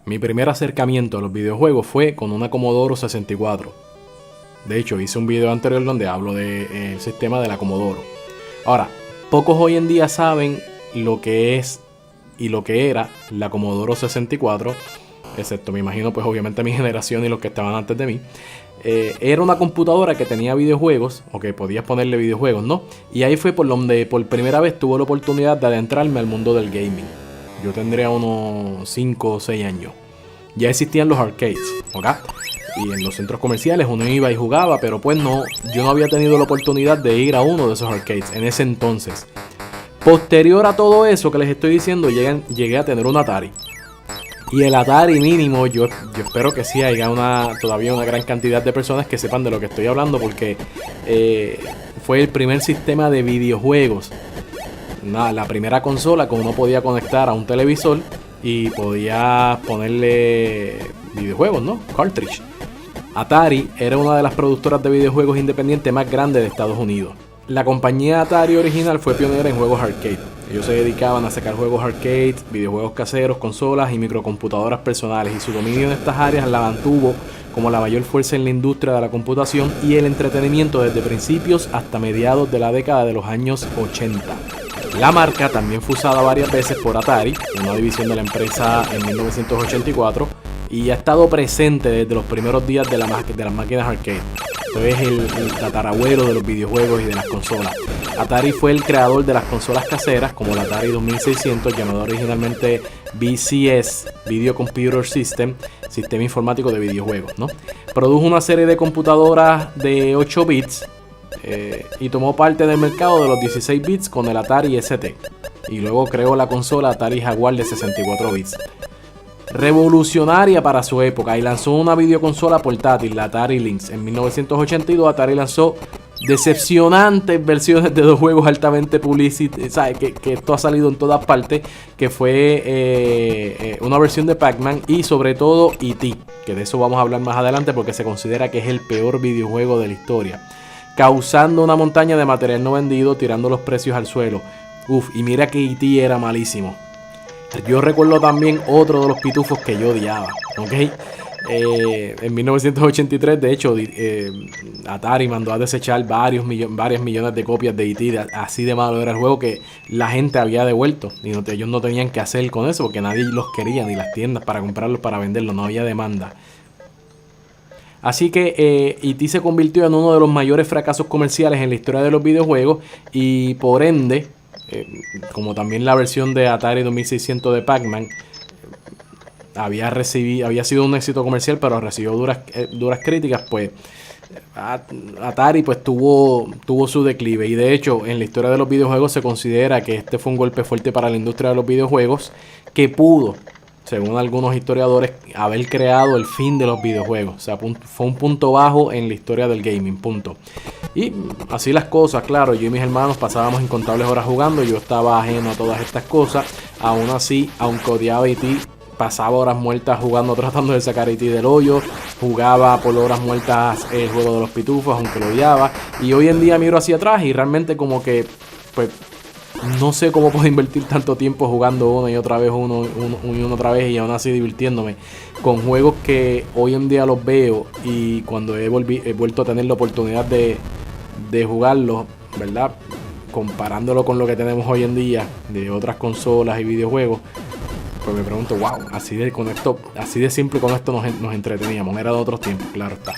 Mi primer acercamiento a los videojuegos fue con una Commodore 64. De hecho, hice un video anterior donde hablo del sistema de la Commodore. Ahora, pocos hoy en día saben lo que es y lo que era la Commodore 64, excepto me imagino pues obviamente mi generación y los que estaban antes de mí. Era una computadora que tenía videojuegos, o que podías ponerle videojuegos, ¿no? Y ahí fue por donde por primera vez tuve la oportunidad de adentrarme al mundo del gaming. Yo tendría unos 5 o 6 años. Ya existían los arcades, ¿ok? Y en los centros comerciales uno iba y jugaba, pero pues no, yo no había tenido la oportunidad de ir a uno de esos arcades en ese entonces. Posterior a todo eso que les estoy diciendo, llegué a tener un Atari. Y el Atari mínimo, yo espero que sí haya todavía una gran cantidad de personas que sepan de lo que estoy hablando, porque fue el primer sistema de videojuegos. La primera consola que uno podía conectar a un televisor y podía ponerle videojuegos, ¿no? Cartridge. Atari era una de las productoras de videojuegos independientes más grandes de Estados Unidos. La compañía Atari original fue pionera en juegos arcade. Ellos se dedicaban a sacar juegos arcade, videojuegos caseros, consolas y microcomputadoras personales, y su dominio en estas áreas la mantuvo como la mayor fuerza en la industria de la computación y el entretenimiento desde principios hasta mediados de la década de los años 80. La marca también fue usada varias veces por Atari, una división de la empresa, en 1984, y ha estado presente desde los primeros días de las máquinas arcade. Esto es el tatarabuelo de los videojuegos y de las consolas. Atari fue el creador de las consolas caseras, como la Atari 2600, llamado originalmente VCS, Video Computer System, sistema informático de videojuegos, ¿no? Produjo una serie de computadoras de 8 bits y tomó parte del mercado de los 16 bits con el Atari ST. Y luego creó la consola Atari Jaguar de 64 bits. Revolucionaria para su época, y lanzó una videoconsola portátil, la Atari Lynx. En 1982 Atari lanzó decepcionantes versiones de dos juegos altamente publicitados, que esto ha salido en todas partes, que fue una versión de Pac-Man y sobre todo E.T., que de eso vamos a hablar más adelante porque se considera que es el peor videojuego de la historia, causando una montaña de material no vendido, tirando los precios al suelo. Y mira que E.T. era malísimo. Yo recuerdo también otro de los pitufos que yo odiaba, ¿ok? En 1983, de hecho, Atari mandó a desechar varias millones de copias de E.T. Así de malo era el juego que la gente había devuelto. Y ellos no tenían que hacer con eso porque nadie los quería, ni las tiendas para comprarlos, para venderlos. No había demanda. Así que E.T. se convirtió en uno de los mayores fracasos comerciales en la historia de los videojuegos, y por ende, como también la versión de Atari 2600 de Pac-Man había sido un éxito comercial, pero recibió duras críticas, pues Atari pues tuvo su declive. Y de hecho, en la historia de los videojuegos se considera que este fue un golpe fuerte para la industria de los videojuegos, que pudo, según algunos historiadores, haber creado el fin de los videojuegos. O sea, fue un punto bajo en la historia del gaming, punto. Y así las cosas, claro, yo y mis hermanos pasábamos incontables horas jugando. Yo estaba ajeno a todas estas cosas. Aún así, aunque odiaba a E.T., pasaba horas muertas jugando, tratando de sacar a E.T. del hoyo. Jugaba por horas muertas el juego de los pitufos, aunque lo odiaba. Y hoy en día miro hacia atrás y realmente como que, pues, no sé cómo puedo invertir tanto tiempo jugando una y otra vez, otra vez, y aún así divirtiéndome con juegos que hoy en día los veo, y cuando he vuelto a tener la oportunidad de jugarlos, ¿verdad? Comparándolo con lo que tenemos hoy en día de otras consolas y videojuegos, pues me pregunto, wow, así de simple con esto nos entreteníamos. Era de otros tiempos, claro está.